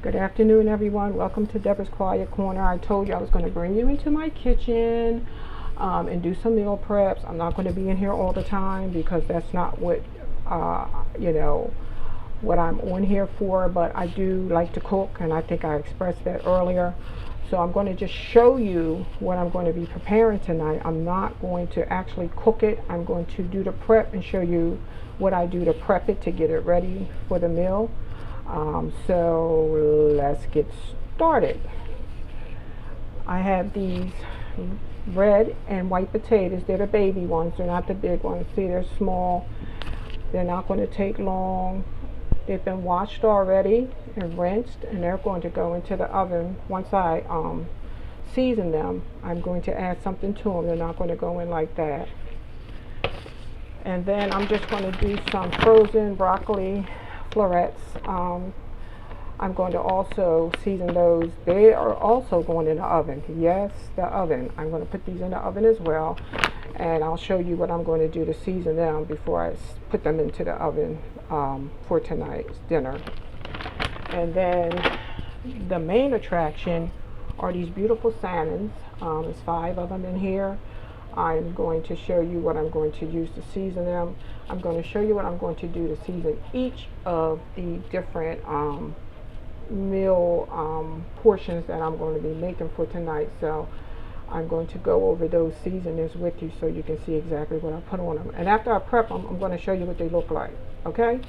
Good afternoon, everyone. Welcome to Debra's Quiet Corner. I told you I was going to bring you into my kitchen and do some meal preps. I'm not going to be in here all the time because that's not what, uh, you know, what I'm on here for. But I do like to cook, and I think I expressed that earlier. So I'm going to just show you what I'm going to be preparing tonight. I'm not going to actually cook it. I'm going to do the prep and show you what I do to prep it to get it ready for the meal. So let's get started. I have these red and white potatoes. They're the baby ones. They're not the big ones. See, they're small. They're not going to take long. They've been washed already and rinsed, and they're going to go into the oven. Once I season them, I'm going to add something to them. They're not going to go in like that. And then I'm just going to do some frozen broccoli florettes. I'm going to also season those. They are also going in the oven. Yes, the oven. I'm going to put these in the oven as well, and I'll show you what I'm going to do to season them before I put them into the oven for tonight's dinner. And then the main attraction are these beautiful salmons. There's 5 of them in here. I'm going to show you what I'm going to use to season them. I'm going to show you what I'm going to do to season each of the different meal portions that I'm going to be making for tonight. So I'm going to go over those seasonings with you so you can see exactly what I put on them. And after I prep them, I'm going to show you what they look like. Okay?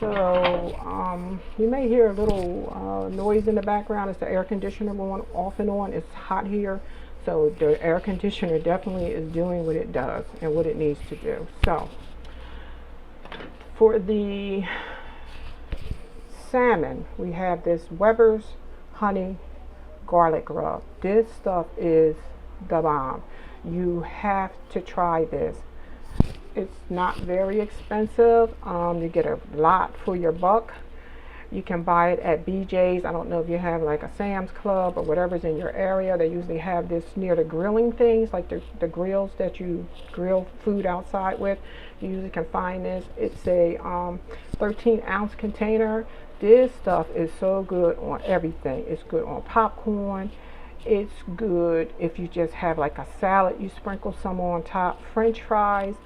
So you may hear a little noise in the background. It's the air conditioner going off and on. It's hot here. So the air conditioner definitely is doing what it does and what it needs to do. So for the salmon, we have this Weber's honey garlic rub. This stuff is the bomb. You have to try this. It's not very expensive. You get a lot for your buck. You can buy it at BJ's. I don't know if you have like a Sam's Club or whatever's in your area. They usually have this near the grilling things, like the grills that you grill food outside with. You usually can find this. It's a 13-ounce container. This stuff is so good on everything. It's good on popcorn. It's good if you just have like a salad. You sprinkle some on top. French fries,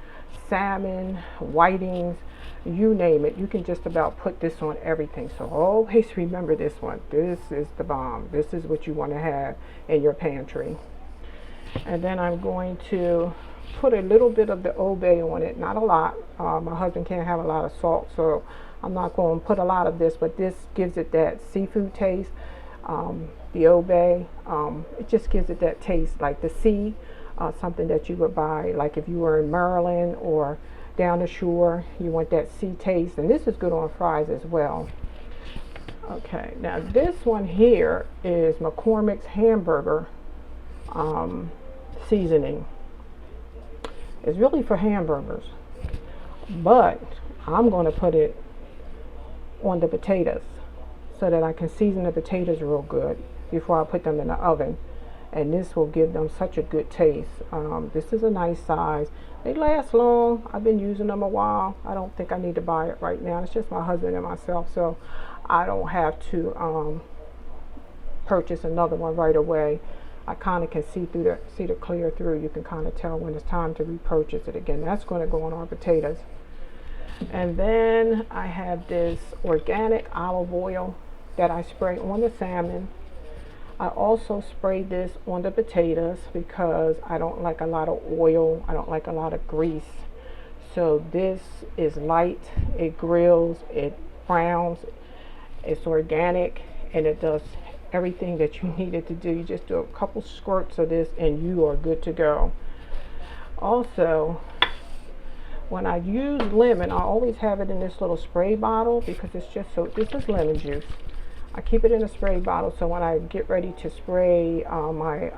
salmon, whitings, you name it. You can just about put this on everything. So always remember this one. This is the bomb. This is what you want to have in your pantry. And then I'm going to put a little bit of the Old Bay on it. Not a lot. My husband can't have a lot of salt, so I'm not going to put a lot of this, but this gives it that seafood taste. The Old Bay, it just gives it that taste like the sea, something that you would buy like if you were in Maryland or down the shore. You want that sea taste, and this is good on fries as well. Okay, now this one here is McCormick's hamburger seasoning. It's really for hamburgers, but I'm going to put it on the potatoes so that I can season the potatoes real good before I put them in the oven, and this will give them such a good taste. This is a nice size. They last long. I've been using them a while. I don't think I need to buy it right now. It's just my husband and myself, so I don't have to purchase another one right away. I kind of can see the clear through. You can kind of tell when it's time to repurchase it again. That's going to go on our potatoes. And then I have this organic olive oil that I spray on the salmon. I also spray this on the potatoes because I don't like a lot of oil. I don't like a lot of grease. So this is light. It grills, it browns, it's organic, and it does everything that you need it to do. You just do a couple squirts of this and you are good to go. Also, when I use lemon, I always have it in this little spray bottle because it's just so, this is lemon juice. I keep it in a spray bottle so when I get ready to spray my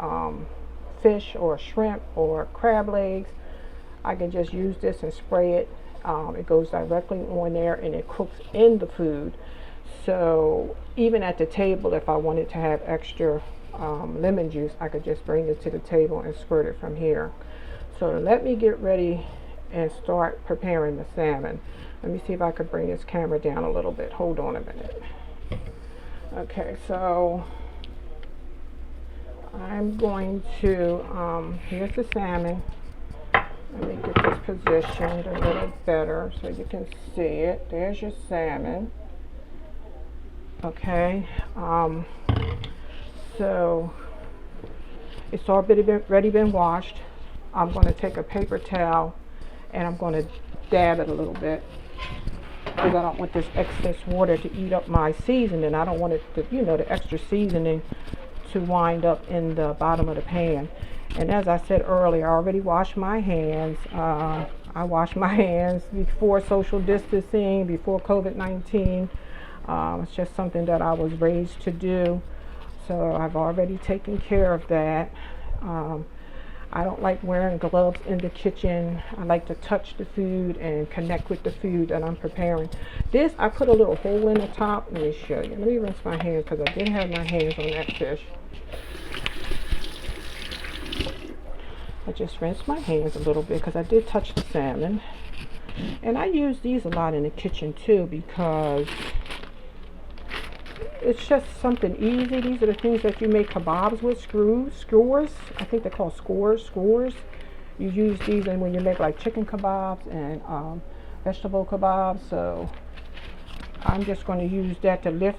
fish or shrimp or crab legs, I can just use this and spray it. It goes directly on there and it cooks in the food. So even at the table, if I wanted to have extra lemon juice, I could just bring it to the table and squirt it from here. So let me get ready and start preparing the salmon. Let me see if I could bring this camera down a little bit. Hold on a minute. Okay, so I'm going to, here's the salmon. Let me get this positioned a little better so you can see it. There's your salmon. Okay, so it's already been washed. I'm going to take a paper towel and I'm going to dab it a little bit because I don't want this excess water to eat up my seasoning. I don't want it to, the extra seasoning to wind up in the bottom of the pan. And as I said earlier, I already washed my hands. I washed my hands before social distancing, before COVID-19. It's just something that I was raised to do. So I've already taken care of that. I don't like wearing gloves in the kitchen. I like to touch the food and connect with the food that I'm preparing. This, I put a little hole in the top. Let me show you. Let me rinse my hands because I did have my hands on that fish. I just rinsed my hands a little bit because I did touch the salmon. And I use these a lot in the kitchen too because it's just something easy. These are the things that you make kebabs with, skewers. I think they're called skewers. You use these and when you make like chicken kebabs and vegetable kebabs. So I'm just going to use that to lift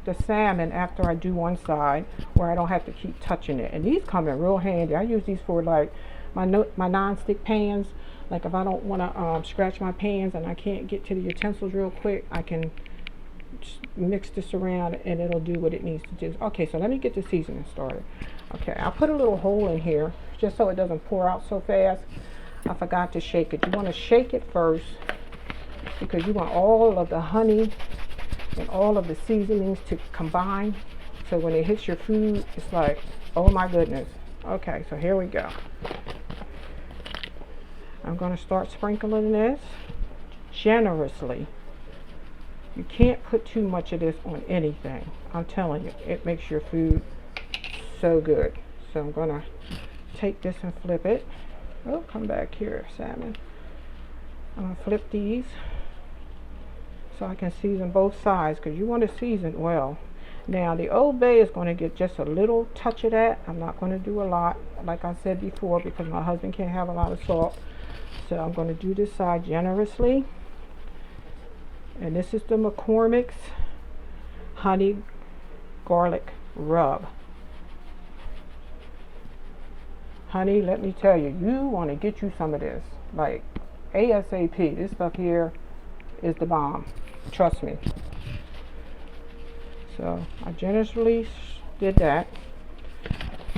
the salmon after I do one side where I don't have to keep touching it. And these come in real handy. I use these for like my non-stick pans. Like if I don't want to scratch my pans and I can't get to the utensils real quick, I can mix this around and it'll do what it needs to do. Okay, so let me get the seasoning started. Okay, I'll put a little hole in here just so it doesn't pour out so fast. I forgot to shake it. You want to shake it first because you want all of the honey and all of the seasonings to combine. So when it hits your food, it's like, oh my goodness. Okay, so here we go. I'm going to start sprinkling this generously. You can't put too much of this on anything. I'm telling you, it makes your food so good. So I'm going to take this and flip it. Oh, come back here, salmon. I'm going to flip these so I can season both sides because you want to season well. Now the Old Bay is going to get just a little touch of that. I'm not going to do a lot, like I said before, because my husband can't have a lot of salt. So I'm going to do this side generously. And this is the McCormick's honey garlic rub. Honey, let me tell you, you want to get you some of this. Like ASAP. This stuff here is the bomb. Trust me. So I generously did that.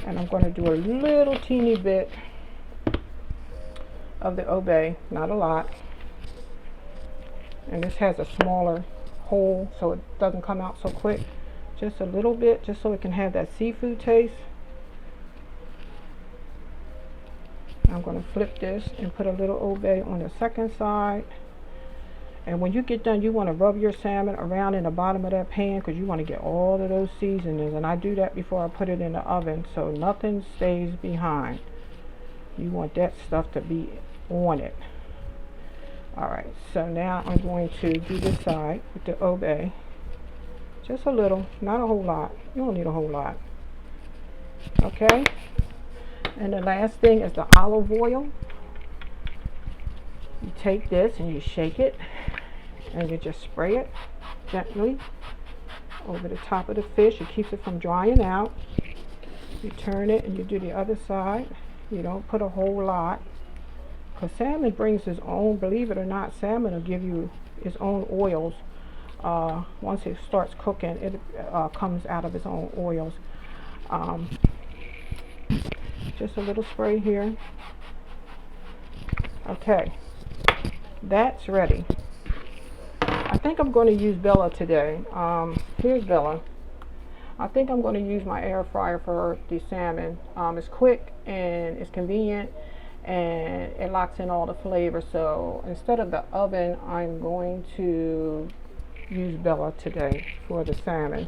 And I'm going to do a little teeny bit of the Obey, not a lot. And this has a smaller hole so it doesn't come out so quick. Just a little bit, just so it can have that seafood taste. I'm going to flip this and put a little Obey on the second side. And when you get done, you want to rub your salmon around in the bottom of that pan because you want to get all of those seasonings. And I do that before I put it in the oven so nothing stays behind. You want that stuff to be on it. Alright, so now I'm going to do this side with the Obey. Just a little, not a whole lot. You don't need a whole lot. Okay? And the last thing is the olive oil. You take this and you shake it and you just spray it gently over the top of the fish. It keeps it from drying out. You turn it and you do the other side. You don't put a whole lot. Because salmon brings its own, believe it or not, salmon will give you its own oils. Once it starts cooking, it comes out of its own oils. Just a little spray here. Okay, that's ready. I think I'm going to use Bella today. Here's Bella. I think I'm going to use my air fryer for the salmon. It's quick and it's convenient. And it locks in all the flavor. So instead of the oven, I'm going to use Bella today for the salmon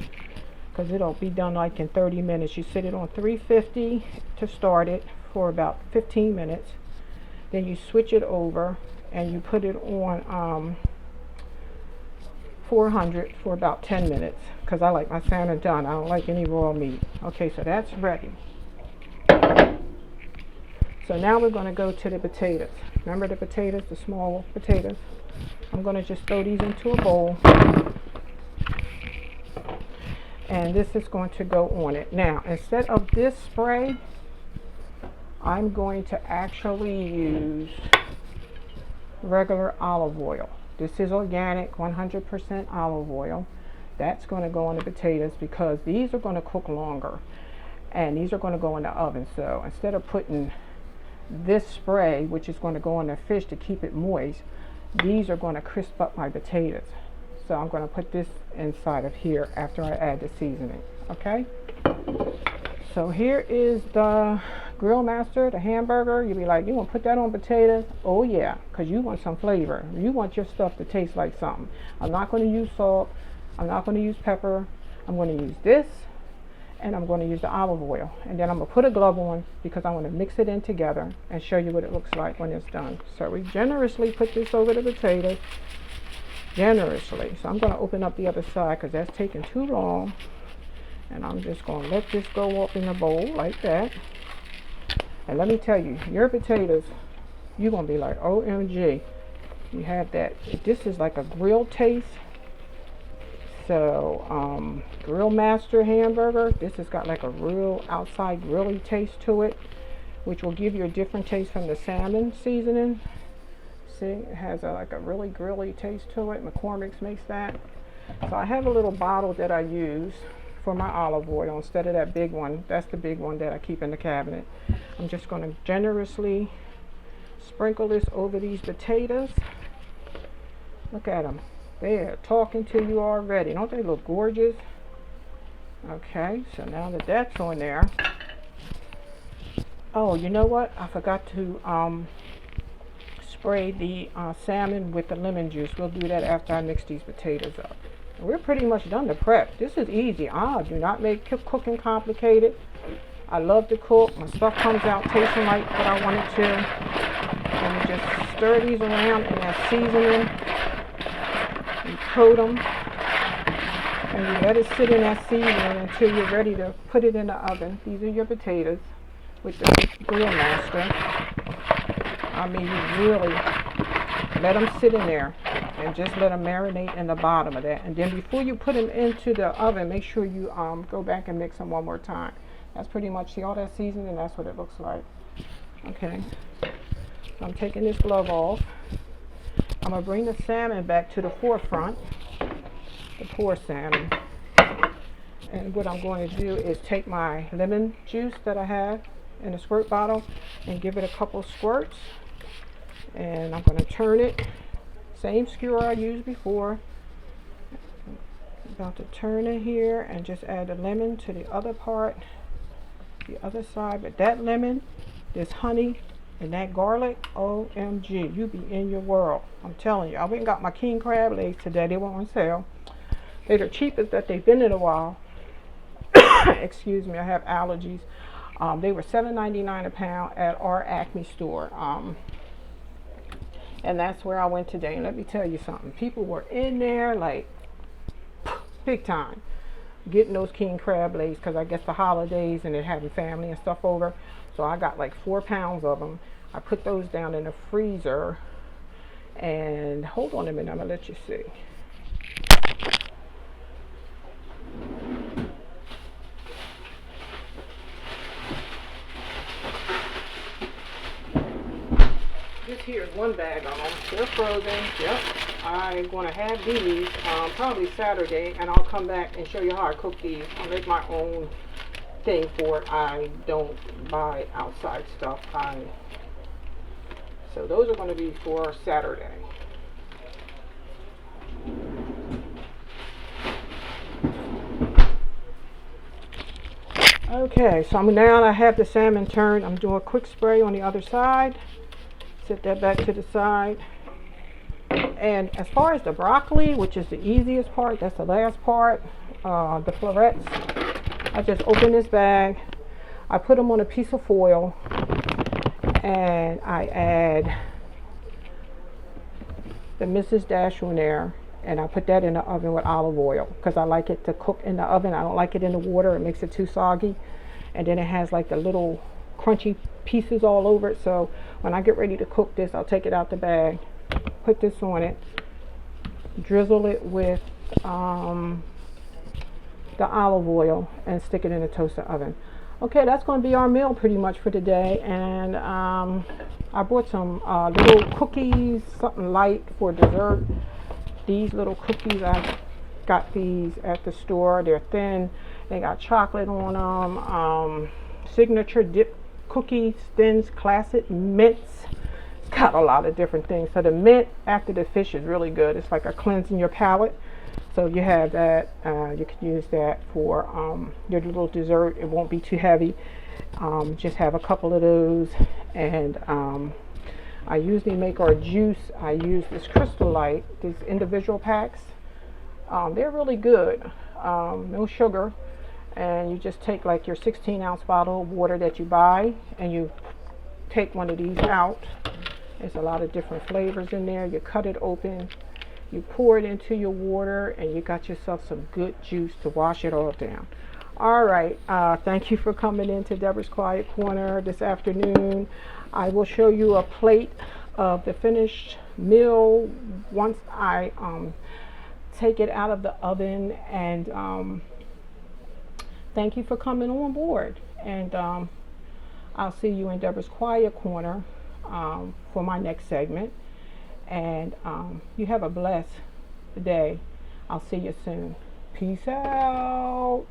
because it'll be done like in 30 minutes. You set it on 350 to start it for about 15 minutes. Then you switch it over and you put it on 400 for about 10 minutes because I like my salmon done. I don't like any raw meat. Okay, so that's ready. So now we're going to go to the potatoes. Remember the potatoes, the small potatoes? I'm going to just throw these into a bowl. And this is going to go on it. Now, instead of this spray, I'm going to actually use regular olive oil. This is organic, 100% olive oil. That's going to go on the potatoes because these are going to cook longer. And these are going to go in the oven. So instead of putting this spray, which is going to go on the fish to keep it moist, these are going to crisp up my potatoes. So I'm going to put this inside of here after I add the seasoning. Okay? So here is the Grill Master, the hamburger. You'll be like, you want to put that on potatoes? Oh yeah, because you want some flavor. You want your stuff to taste like something. I'm not going to use salt. I'm not going to use pepper. I'm going to use this, and I'm going to use the olive oil. And then I'm going to put a glove on because I want to mix it in together and show you what it looks like when it's done. So we generously put this over the potatoes. Generously. So I'm going to open up the other side because that's taking too long. And I'm just going to let this go up in the bowl like that. And let me tell you, your potatoes, you're going to be like, OMG. You have that. This is like a grilled taste. So, Grill Master hamburger. This has got like a real outside grilly taste to it, which will give you a different taste from the salmon seasoning. See, it has like a really grilly taste to it. McCormick's makes that. So I have a little bottle that I use for my olive oil instead of that big one. That's the big one that I keep in the cabinet. I'm just going to generously sprinkle this over these potatoes. Look at them. They're talking to you already. Don't they look gorgeous? Okay, so now that that's on there. Oh, you know what? I forgot to spray the salmon with the lemon juice. We'll do that after I mix these potatoes up. And we're pretty much done the prep. This is easy. Do not make cooking complicated. I love to cook. My stuff comes out tasting like what I want it to. And you just stir these around in that seasoning. You coat them. And you let it sit in that seasoning until you're ready to put it in the oven. These are your potatoes with the Grill Master. I mean, you really let them sit in there and just let them marinate in the bottom of that. And then before you put them into the oven, make sure you go back and mix them one more time. That's pretty much, see all that seasoning, that's what it looks like. Okay, so I'm taking this glove off. I'm going to bring the salmon back to the forefront, the poor salmon. And what I'm going to do is take my lemon juice that I have in a squirt bottle and give it a couple squirts. And I'm going to turn it, same skewer I used before. I'm about to turn it here and just add the lemon to the other part, the other side. But that lemon, this honey, and that garlic, OMG, you be in your world. I'm telling you, I went and got my king crab legs today. They were on sale. They're the cheapest that they've been in a while. Excuse me, I have allergies. They were $7.99 a pound at our Acme store. And that's where I went today. And let me tell you something. People were in there like big time getting those king crab legs because I guess the holidays and they're having family and stuff over. So I got like 4 pounds of them. I put those down in the freezer. And hold on a minute. I'm going to let you see. This here is one bag of them. They're frozen. Yep. I'm going to have these probably Saturday, and I'll come back and show you how I cook these. I'll make my own thing for it. I don't buy outside stuff. So those are going to be for Saturday. Okay, so now I have the salmon turned. I'm doing a quick spray on the other side. Set that back to the side. And as far as the broccoli, which is the easiest part, that's the last part, the florettes, I just open this bag. I put them on a piece of foil. And I add the Mrs. Dash on there. and I put that in the oven with olive oil because I like it to cook in the oven. I don't like it in the water. It makes it too soggy. And then it has like the little crunchy pieces all over it. So when I get ready to cook this, I'll take it out the bag, put this on it, drizzle it with the olive oil, and stick it in the toaster oven. Okay, that's going to be our meal pretty much for today. And I bought some little cookies, something light for dessert. These little cookies, I got these at the store. They're thin. They got chocolate on them. Signature dip cookies, thins, classic mints. It's got a lot of different things. So the mint after the fish is really good. It's like a cleansing your palate. So you have that. You can use that for your little dessert. It won't be too heavy. Just have a couple of those. And I usually make our juice. I use this Crystal Light, these individual packs. They're really good. No sugar. And you just take like your 16-ounce bottle of water that you buy, and you take one of these out. There's a lot of different flavors in there. You cut it open, you pour it into your water, and you got yourself some good juice to wash it all down. All right, thank you for coming into Debra's Quiet Corner this afternoon. I will show you a plate of the finished meal once I take it out of the oven. And thank you for coming on board. And I'll see you in Debra's Quiet Corner for my next segment. And you have a blessed day. I'll see you soon. Peace out.